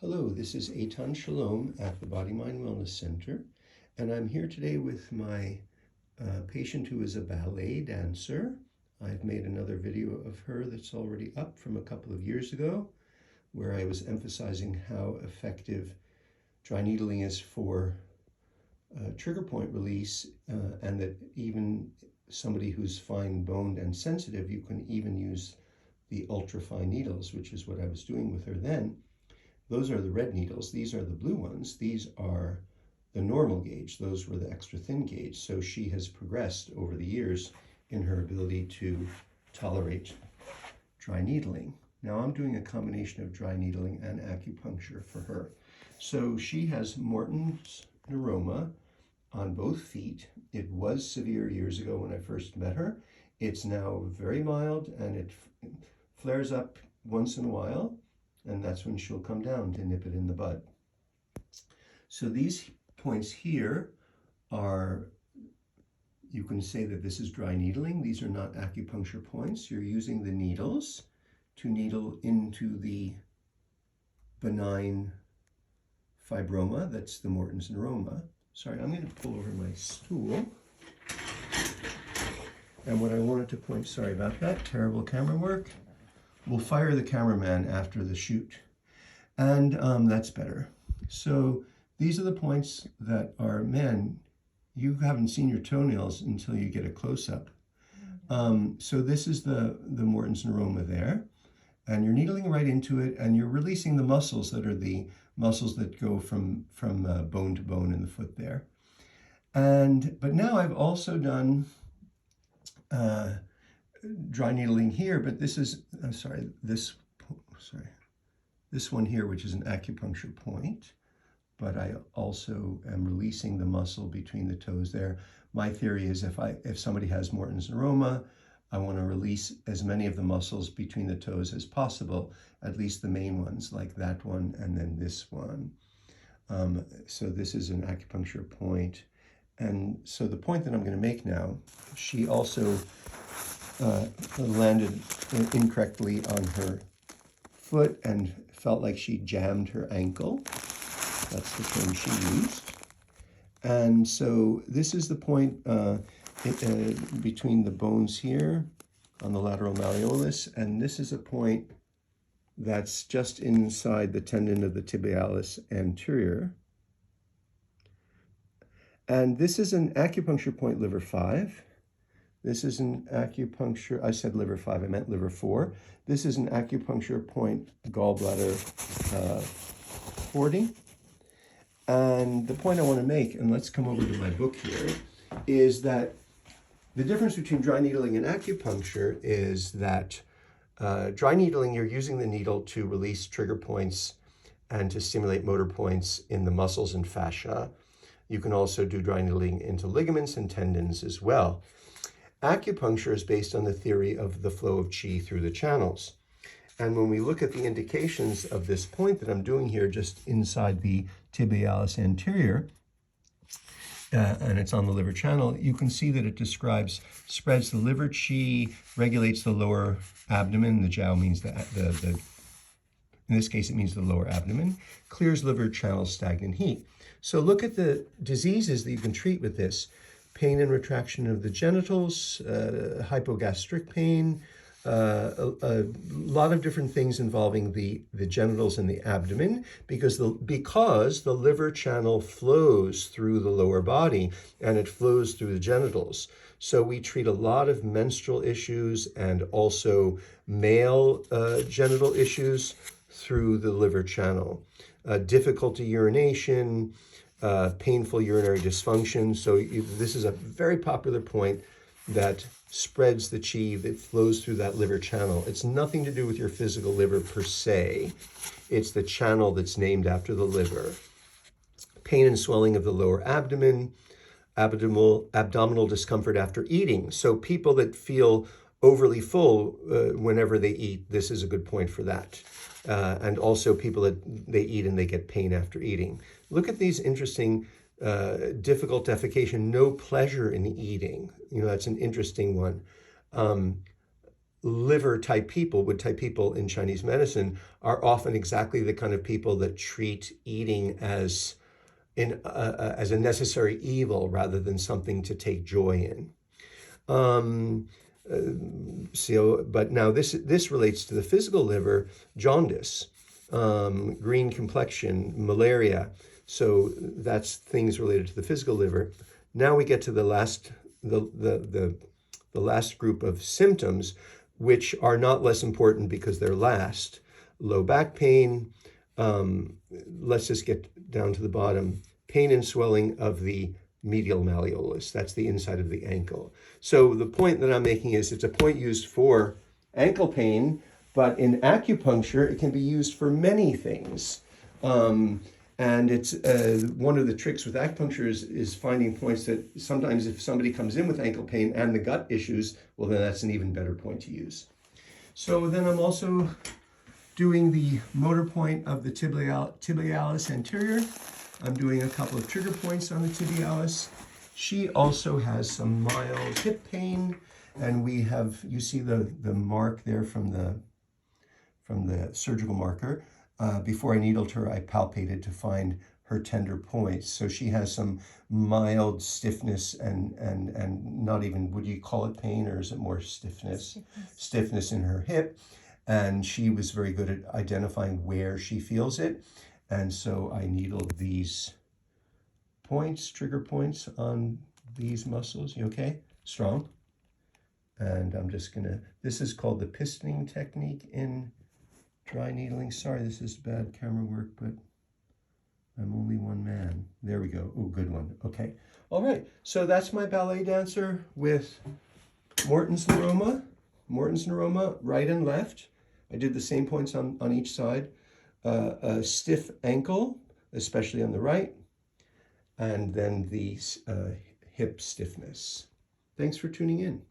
Hello, this is Eitan Shalom at the Body Mind Wellness Center, and I'm here today with my patient who is a ballet dancer. I've made another video of her that's already up from a couple of years ago, where I was emphasizing how effective dry needling is for trigger point release, and that even somebody who's fine-boned and sensitive, you can even use the ultra-fine needles, which is what I was doing with her then. Those are the red needles. These are the blue ones. These are the normal gauge. Those were the extra thin gauge. So she has progressed over the years in her ability to tolerate dry needling. Now I'm doing a combination of dry needling and acupuncture for her. So she has Morton's neuroma on both feet. It was severe years ago when I first met her. It's now very mild, and it flares up once in a while, and that's when she'll come down to nip it in the bud. So these points here are, you can say that this is dry needling. These are not acupuncture points. You're using the needles to needle into the benign fibroma, that's the Morton's neuroma. Sorry, I'm going to pull over my stool. And what I wanted to point, sorry about that, terrible camera work. We'll fire the cameraman after the shoot. And that's better. So these are the points that are, man, you haven't seen your toenails until you get a close-up. So this is the Morton's neuroma there. And you're needling right into it, and you're releasing the muscles that are the muscles that go from bone to bone in the foot there. But now I've also done dry needling here, but this is, this one here, which is an acupuncture point, but I also am releasing the muscle between the toes there. My theory is if somebody has Morton's neuroma, I want to release as many of the muscles between the toes as possible, at least the main ones, like that one and then this one. So this is an acupuncture point. And so the point that I'm going to make now, she also landed incorrectly on her foot and felt like she jammed her ankle. That's the term she used. And so this is the point between the bones here on the lateral malleolus, and this is a point that's just inside the tendon of the tibialis anterior. And this is an acupuncture point, liver 5. This is an acupuncture, I said liver 5, I meant liver 4. This is an acupuncture point, gallbladder 40. And the point I want to make, and let's come over to my book here, is that the difference between dry needling and acupuncture is that dry needling, you're using the needle to release trigger points and to stimulate motor points in the muscles and fascia. You can also do dry needling into ligaments and tendons as well. Acupuncture is based on the theory of the flow of qi through the channels. And when we look at the indications of this point that I'm doing here just inside the tibialis anterior, and it's on the liver channel, you can see that it spreads the liver qi, regulates the lower abdomen. The jiao means in this case, it means the lower abdomen, clears liver channel stagnant heat. So look at the diseases that you can treat with this. Pain and retraction of the genitals, hypogastric pain, a lot of different things involving the genitals and the abdomen, because the liver channel flows through the lower body and it flows through the genitals. So we treat a lot of menstrual issues and also male genital issues through the liver channel. Difficulty urination, painful urinary dysfunction. So this is a very popular point that spreads the qi that flows through that liver channel. It's nothing to do with your physical liver per se. It's the channel that's named after the liver. Pain and swelling of the lower abdomen, abdominal discomfort after eating. So people that feel overly full whenever they eat, this is a good point for that. And also people that they eat and they get pain after eating. Look at these interesting difficult defecation, no pleasure in eating. You know, that's an interesting one. liver type people, wood type people in Chinese medicine are often exactly the kind of people that treat eating as a necessary evil rather than something to take joy in. But now this relates to the physical liver, jaundice, green complexion, malaria. So that's things related to the physical liver. Now we get to the last group of symptoms, which are not less important because they're last. Low back pain. Let's just get down to the bottom. Pain and swelling of the medial malleolus. That's the inside of the ankle. So the point that I'm making is it's a point used for ankle pain, but in acupuncture, it can be used for many things. And it's one of the tricks with acupuncture is finding points that sometimes if somebody comes in with ankle pain and the gut issues, well, then that's an even better point to use. So then I'm also doing the motor point of the tibialis anterior. I'm doing a couple of trigger points on the tibialis. She also has some mild hip pain, and we have, you see the mark there from the surgical marker. Before I needled her, I palpated to find her tender points. So she has some mild stiffness and not even, would you call it pain, or is it more stiffness? Stiffness in her hip. And she was very good at identifying where she feels it. And so I needled these points, trigger points on these muscles. You okay? Strong. And I'm just gonna, this is called the pistoning technique in dry needling. Sorry, this is bad camera work, but I'm only one man. There we go. Oh, good one. Okay. All right. So that's my ballet dancer with Morton's Neuroma. Morton's Neuroma, right and left. I did the same points on each side. A stiff ankle, especially on the right, and then the hip stiffness. Thanks for tuning in.